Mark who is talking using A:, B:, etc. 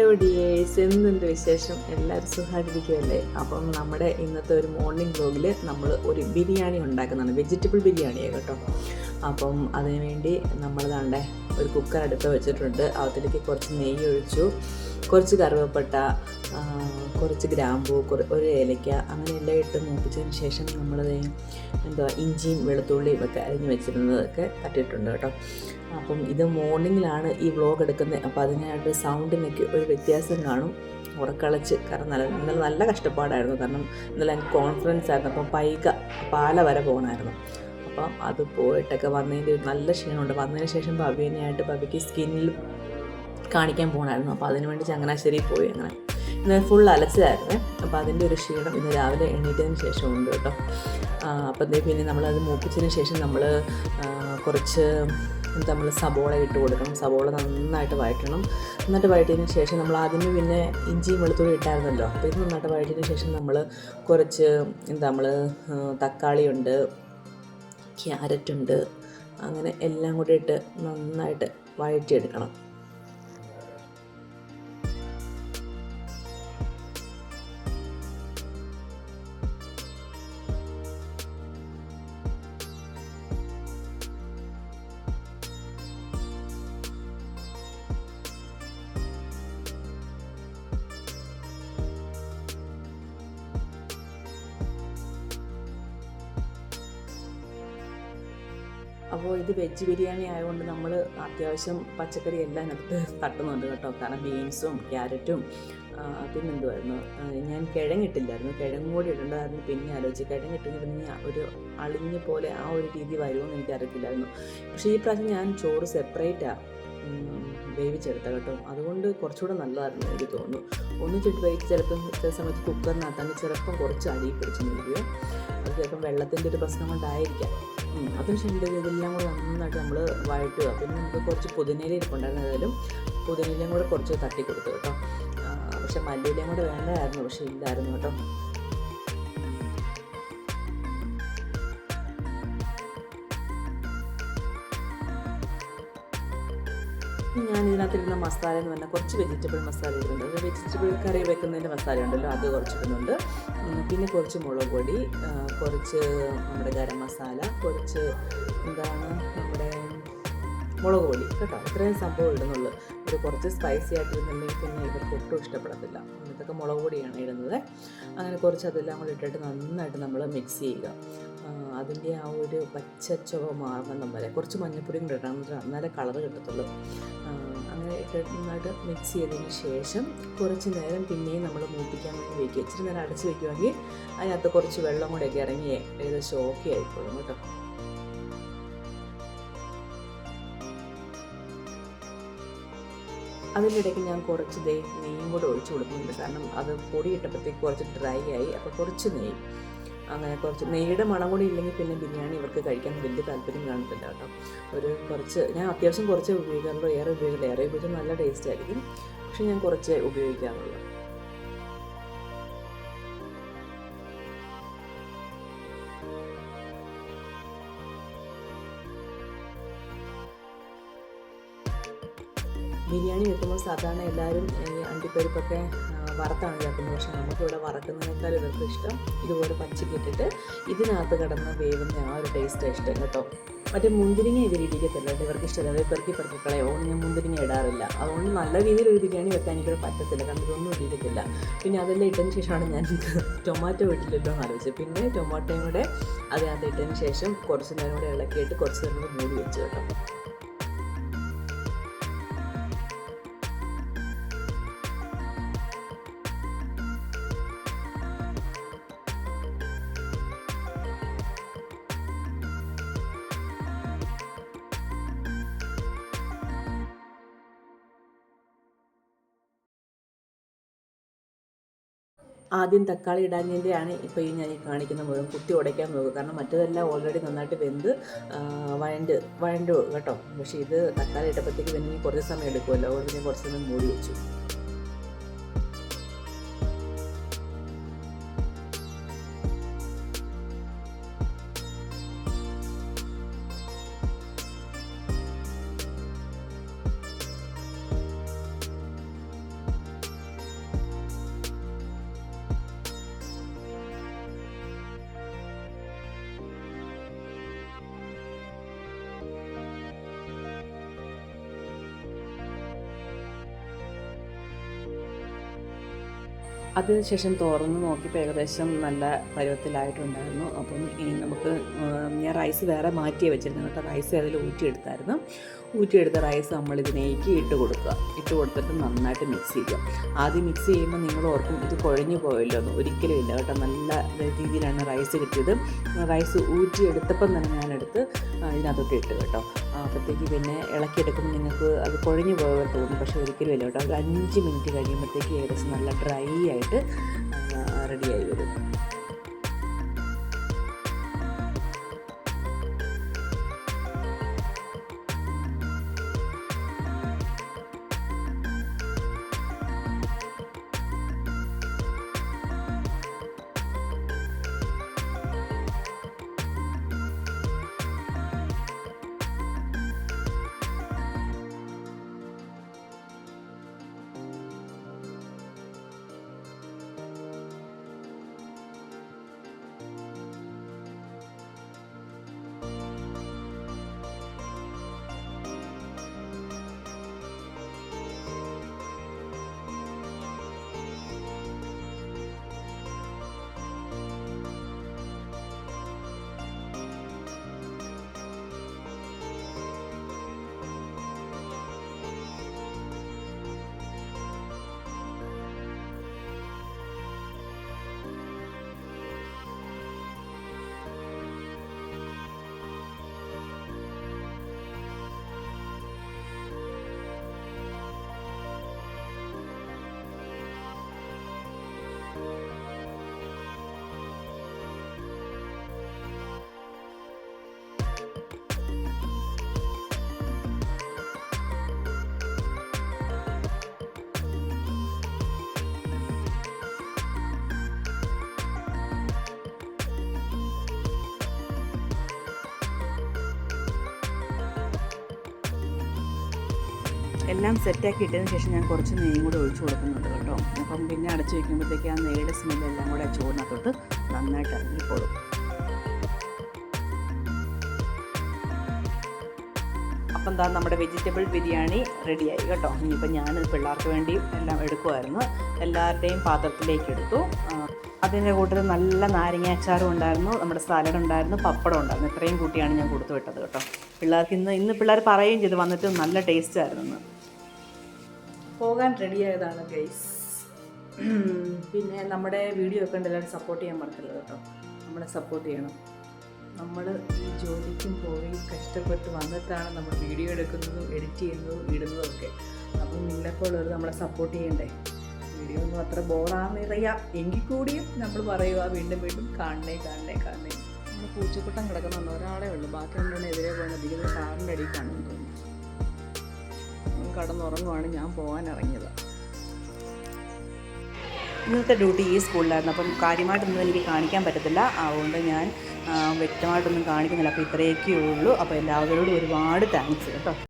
A: Hello dears, എന്തുണ്ട് വിശേഷം? എല്ലാവരും സുഖമായിട്ടിരിക്കുമല്ലേ? അപ്പം നമ്മുടെ ഇന്നത്തെ ഒരു മോർണിംഗ് വ്ലോഗിൽ നമ്മൾ ഒരു ബിരിയാണി ഉണ്ടാക്കുന്നതാണ്. വെജിറ്റബിൾ ബിരിയാണിയാണ് കേട്ടോ. അപ്പം അതിന് വേണ്ടി നമ്മൾ ദാണ്ടെ ഒരു കുക്കർ അടുപ്പ് വെച്ചിട്ടുണ്ട്. അതിലേക്ക് കുറച്ച് നെയ്യ് ഒഴിച്ചു, കുറച്ച് കറുവപ്പട്ട, കുറച്ച് ഗ്രാമ്പൂ, ഒരു ഏലയ്ക്ക, അങ്ങനെ എല്ലാം ഇട്ട് മൂപ്പിച്ചതിന് ശേഷം നമ്മളത് ഇഞ്ചിയും വെളുത്തുള്ളിയും ഒക്കെ അരിഞ്ഞ് വെച്ചിരുന്നതൊക്കെ തട്ടിയിട്ടുണ്ട് കേട്ടോ. അപ്പം ഇത് മോർണിംഗിലാണ് ഈ വ്ലോഗ് എടുക്കുന്നത്. അപ്പോൾ അതിനായിട്ട് സൗണ്ടിനൊക്കെ ഒരു വ്യത്യാസം കാണും. ഉറക്കളച്ച്, കാരണം നല്ല കഷ്ടപ്പാടായിരുന്നു. കാരണം ഇന്നലെ എനിക്ക് കോൺഫറൻസ് ആയിരുന്നു. അപ്പം പാല വരെ പോകണമായിരുന്നു. അപ്പം അത് പോയിട്ടൊക്കെ വന്നതിൻ്റെ നല്ല ക്ഷീണമുണ്ട്. വന്നതിന് ശേഷം ഭവ്യക്ക് സ്കിന്നിൽ കാണിക്കാൻ പോകണമായിരുന്നു. അപ്പോൾ അതിന് വേണ്ടി ചങ്ങനാശ്ശേരി പോയി. അങ്ങനെ ഇന്ന് ഫുൾ അലച്ചതായിരുന്നു. അപ്പോൾ അതിൻ്റെ ഒരു ക്ഷീണം ഇന്ന് രാവിലെ എണീറ്റതിന് ശേഷം ഉണ്ട് കേട്ടോ. അപ്പം പിന്നെ നമ്മളത് മൂപ്പിച്ചതിന് ശേഷം കുറച്ച് നമ്മൾ സബോള ഇട്ട് കൊടുക്കണം. സബോള നന്നായിട്ട് വഴറ്റണം. നന്നായിട്ട് വഴറ്റിയതിന് ശേഷം നമ്മൾ ആദ്യമേ പിന്നെ ഇഞ്ചിയും വെളുത്തുള്ളി ഇട്ടായിരുന്നല്ലോ. അപ്പോൾ ഇത് നന്നായിട്ട് വഴറ്റിയതിന് ശേഷം നമ്മൾ കുറച്ച് തക്കാളിയുണ്ട്, ക്യാരറ്റുണ്ട്, അങ്ങനെ എല്ലാം കൂടി ഇട്ട് നന്നായിട്ട് വഴറ്റിയെടുക്കണം. അപ്പോൾ ഇത് വെജ് ബിരിയാണി ആയതുകൊണ്ട് നമ്മൾ അത്യാവശ്യം പച്ചക്കറി എല്ലാം അതിനകത്ത് തട്ടുന്നുണ്ട് കേട്ടോ. കാരണം ബീൻസും ക്യാരറ്റും പിന്നെന്തുമായിരുന്നു, ഞാൻ കിഴങ്ങിട്ടില്ലായിരുന്നു. കിഴങ്ങും കൂടി ഇടേണ്ടതായിരുന്നു. പിന്നെ ആലോചിച്ച് കിഴങ്ങിട്ടിരുന്നെങ്കിൽ ഒരു അളിഞ്ഞ പോലെ ആ ഒരു രീതി വരുമെന്ന് എനിക്കറിയത്തില്ലായിരുന്നു. പക്ഷേ ഈ പ്രാവശ്യം ഞാൻ ചോറ് സെപ്പറേറ്റാണ് വേവിച്ചെടുത്ത കേട്ടോ. അതുകൊണ്ട് കുറച്ചുകൂടെ നല്ലതായിരുന്നു എനിക്ക് തോന്നുന്നു. ഒന്നിച്ചിട്ട് വേവിച്ച് ചില സമയത്ത് കുക്കറിനകത്താണ്ട് ചിലപ്പം കുറച്ച് അടി പിടിച്ച് നിൽക്കുക. അത് ചിലപ്പം വെള്ളത്തിൻ്റെ ഒരു പ്രശ്നം കൊണ്ടായിരിക്കാം. അതിനുശേഷം ഇതെല്ലാം കൂടെ നന്നായിട്ട് നമ്മൾ വഴറ്റുക. പിന്നെ നമുക്ക് കുറച്ച് പുതിനയില ഇരിപ്പുണ്ടായിരുന്നതിലും പുതിനയിലയും കൂടെ കുറച്ച് തട്ടി കൊടുത്തു കേട്ടോ. പക്ഷെ മല്ലിയിലയും കൂടെ വേണ്ടതായിരുന്നു, പക്ഷെ ഇല്ലായിരുന്നു കേട്ടോ. ഞാൻ ഇതിനകത്തിരുന്ന മസാല എന്ന് പറഞ്ഞാൽ കുറച്ച് വെജിറ്റബിൾ മസാല ഇടുന്നുണ്ട്. അത് വെജിറ്റബിൾ കറി വെക്കുന്നതിൻ്റെ മസാല ഉണ്ടല്ലോ, അത് കുറച്ചിടുന്നുണ്ട്. പിന്നെ കുറച്ച് മുളക് പൊടി, കുറച്ച് നമ്മുടെ ഗരം മസാല, കുറച്ച് നമ്മുടെ മുളക് പൊടി കേട്ടോ. ഇത്രയും സംഭവം ഇടുന്നുള്ളൂ. ഇത് കുറച്ച് സ്പൈസി ആയിട്ടിരുന്നുണ്ടെങ്കിൽ പിന്നെ ഇവർക്ക് ഒട്ടും ഇഷ്ടപ്പെടത്തില്ല. ഇതൊക്കെ മുളക് പൊടിയാണ് ഇടുന്നത്. അങ്ങനെ കുറച്ച് അതെല്ലാം കൂടി ഇട്ടിട്ട് നന്നായിട്ട് നമ്മൾ മിക്സ് ചെയ്യുക. അതിൻ്റെ ആ ഒരു പച്ചച്ചുവ മാറുന്നിടം വരെ കുറച്ച് മഞ്ഞൾപ്പൊടിയും കൂടി ഇടണം, എന്നാലേ കളറ് കിട്ടത്തുള്ളൂ. അങ്ങനെ ഇട്ടിട്ട് നന്നായിട്ട് മിക്സ് ചെയ്തതിന് ശേഷം കുറച്ച് നേരം പിന്നെയും നമ്മൾ മൂപ്പിക്കാൻ വേണ്ടി വയ്ക്കുക. ഇച്ചിരി നേരം അടച്ച് വയ്ക്കുമെങ്കിൽ അതിനകത്ത് കുറച്ച് വെള്ളം കൂടെയൊക്കെ ഇറങ്ങി ഏകദേശം ഓക്കെ ആയിക്കോളും കേട്ടോ. അതിൻ്റെ ഇടയ്ക്ക് ഞാൻ കുറച്ച് നെയ്യും കൂടെ ഒഴിച്ച് കൊടുക്കുന്നുണ്ട്. കാരണം അത് പൊടി ഇട്ടപ്പോഴത്തേക്ക് കുറച്ച് ഡ്രൈ ആയി. അപ്പോൾ കുറച്ച് നെയ്യ്, അങ്ങനെ കുറച്ച് നെയ്യുടെ മണം കൂടി ഇല്ലെങ്കിൽ പിന്നെ ബിരിയാണി ഇവർക്ക് കഴിക്കാൻ വലിയ താല്പര്യം കാണത്തില്ല കേട്ടോ. ഞാൻ അത്യാവശ്യം കുറച്ച് ഉപയോഗിക്കാറുള്ളൂ. ഏറെ ഉപയോഗിച്ചാൽ നല്ല ടേസ്റ്റ് ആയിരിക്കും. പക്ഷെ ഞാൻ കുറച്ച് ഉപയോഗിക്കാറുള്ളൂ. ബിരിയാണി വെക്കുമ്പോൾ സാധാരണ എല്ലാവരും ഈ അണ്ടിപ്പരിപ്പൊക്കെ വറുത്താണ് ചേർക്കുന്നത്. പക്ഷേ നമുക്കിവിടെ വറക്കുന്നതിനേക്കാൾ ഇവർക്ക് ഇഷ്ടം ഇതുപോലെ പച്ചക്കിട്ടിട്ട് ഇതിനകത്ത് കിടന്ന് വേവുന്ന ആ ഒരു ടേസ്റ്റാണ് ഇഷ്ടം കേട്ടോ. മറ്റേ മുന്തിരിങ്ങ ഇവരിടിക്കത്തില്ല, ഇവർക്ക് ഇഷ്ടമല്ല. പെറുക്കി കളയോ, ഞാൻ മുന്തിരിങ്ങ ഇടാറില്ല. അതുകൊണ്ട് നല്ല രീതിയിൽ ഒരു ബിരിയാണി വെക്കാൻ എനിക്കിവിടെ പറ്റത്തില്ല, കാരണം ഇതൊന്നും ഇടിക്കത്തില്ല. പിന്നെ അതെല്ലാം ഇട്ടതിന് ശേഷമാണ് ഞാൻ ടൊമാറ്റോ ഇട്ടില്ലല്ലോ എന്ന് ആലോചിച്ചത്. പിന്നെ ടൊമാറ്റോയും കൂടെ അതിനകത്ത് ഇട്ടതിന് ശേഷം കുറച്ച് നേരം കൂടെ ഇളക്കിയിട്ട് കുറച്ച് നേരം കൂടെ മൂടി വെച്ച് കേട്ടോ. ആദ്യം തക്കാളി ഇടാഞ്ഞതിൻ്റെയാണ് ഇപ്പോൾ ഞാൻ കാണിക്കുന്ന മുഴുവൻ കുത്തി ഉടയ്ക്കാൻ നോക്കുക. കാരണം മറ്റേതെല്ലാം ഓൾറെഡി നന്നായിട്ട് വെന്ത് വഴണ്ട് കേട്ടോ. പക്ഷേ ഇത് തക്കാളി ഇട്ടപ്പോഴത്തേക്ക് പിന്നെ കുറച്ച് സമയം എടുക്കുമല്ലോ, അതുകൊണ്ട് ഞാൻ കുറച്ച് സമയം മൂടി വെച്ചു. അതിനുശേഷം തുറന്ന് നോക്കിയപ്പോൾ ഏകദേശം നല്ല പരുവത്തിലായിട്ടുണ്ടായിരുന്നു. അപ്പം ഇനി നമുക്ക് ഞാൻ റൈസ് വേറെ മാറ്റിയേ വെച്ചിരുന്നു കേട്ടോ. റൈസ് അതിൽ ഊറ്റിയെടുത്ത റൈസ് നമ്മളിതിനേക്ക് ഇട്ട് കൊടുത്തിട്ട് നന്നായിട്ട് മിക്സ് ചെയ്യുക. ആദ്യം മിക്സ് ചെയ്യുമ്പോൾ നിങ്ങൾ ഓർക്കും ഇത് കുഴഞ്ഞു പോയല്ലോ എന്ന്. ഒരിക്കലും ഇല്ല കേട്ടോ. നല്ല രീതിയിലാണ് റൈസ് കിട്ടിയത്. റൈസ് ഊറ്റിയെടുത്തപ്പം തന്നെ ഞാനെടുത്ത് ഇതിനകത്തോട്ട് ഇട്ട് കേട്ടോ. അപ്പോഴത്തേക്ക് പിന്നെ ഇളക്കിയെടുക്കുമ്പോൾ നിങ്ങൾക്ക് അത് കുഴഞ്ഞു പോകാൻ തോന്നും. പക്ഷേ ഒരിക്കലും ഇല്ല കേട്ടോ. ഒരു 5 മിനിറ്റ് കഴിയുമ്പോഴത്തേക്ക് ഏകദേശം നല്ല ഡ്രൈ ആയിട്ട് റെഡിയായി വരും. എല്ലാം സെറ്റാക്കി ഇട്ടതിന് ശേഷം ഞാൻ കുറച്ച് നെയ്യും കൂടെ ഒഴിച്ചു കൊടുക്കുന്നുണ്ട് കേട്ടോ. അപ്പം പിന്നെ അടച്ചു വയ്ക്കുമ്പോഴത്തേക്ക് ആ നെയ്യുടെ സ്മെല്ലെല്ലാം കൂടെ ചോറിനകത്തോട്ട് നന്നായിട്ട് ഇറങ്ങിക്കോളും. അപ്പം എന്താ നമ്മുടെ വെജിറ്റബിൾ ബിരിയാണി റെഡിയായി കേട്ടോ. ഇനിയിപ്പോൾ ഞാനത് പിള്ളേർക്ക് വേണ്ടി എല്ലാം എടുക്കുമായിരുന്നു. എല്ലാവരുടെയും പാത്രത്തിലേക്ക് എടുത്തു. അതിൻ്റെ കൂട്ടത്തിൽ നല്ല നാരങ്ങ അച്ചാറും ഉണ്ടായിരുന്നു, നമ്മുടെ സാലഡ് ഉണ്ടായിരുന്നു, പപ്പടം ഉണ്ടായിരുന്നു. ഇത്രയും കൂട്ടിയാണ് ഞാൻ കൊടുത്തു വിട്ടത് കേട്ടോ. പിള്ളേർക്ക് ഇന്ന് പിള്ളേർ പറയുകയും ചെയ്തു വന്നിട്ട് നല്ല ടേസ്റ്റ് ആയിരുന്നു. പോകാൻ റെഡിയായതാണ് ഗൈസ്. പിന്നെ നമ്മുടെ വീഡിയോ ഒക്കെ ഉണ്ട്, എല്ലാവരും സപ്പോർട്ട് ചെയ്യാൻ മറക്കരുത് കേട്ടോ. നമ്മളെ സപ്പോർട്ട് ചെയ്യണം. നമ്മൾ ഈ ജോലിക്കും പോയി കഷ്ടപ്പെട്ട് വന്നിട്ടാണ് നമ്മൾ വീഡിയോ എടുക്കുന്നതും എഡിറ്റ് ചെയ്യുന്നതും ഇടുന്നതും ഒക്കെ. അപ്പം നിങ്ങളെപ്പോഴുള്ളത് നമ്മളെ സപ്പോർട്ട് ചെയ്യണ്ടേ. വീഡിയോ ഒന്നും അത്ര ബോറാണെന്നറിയാം എങ്കിൽ കൂടിയും നമ്മൾ പറയുക വീണ്ടും കാണണേ. നമ്മൾ പൂച്ചക്കുട്ടം കിടക്കുന്നുണ്ട്, ഒരാളേ ഉള്ളൂ. ബാക്കി രണ്ടെണ്ണം എതിരെ പോകുന്നത് ഇതിൻ്റെ കാറിൻ്റെ അടിയിൽ കാണുമെന്ന് തോന്നുന്നു. കടന്നുറങ്ങുവാണ്, ഞാൻ പോകാൻ ഇറങ്ങിയത്. ഇന്നത്തെ ഡ്യൂട്ടി ഈ സ്കൂളിലായിരുന്നു. അപ്പം കാര്യമായിട്ടൊന്നും എനിക്ക് കാണിക്കാൻ പറ്റത്തില്ല, അതുകൊണ്ട് ഞാൻ വ്യക്തമായിട്ടൊന്നും കാണിക്കുന്നില്ല. അപ്പോൾ ഇത്രയൊക്കെ ഉള്ളൂ. അപ്പോൾ എല്ലാവരോടും ഒരുപാട് താങ്ക്സ് കേട്ടോ.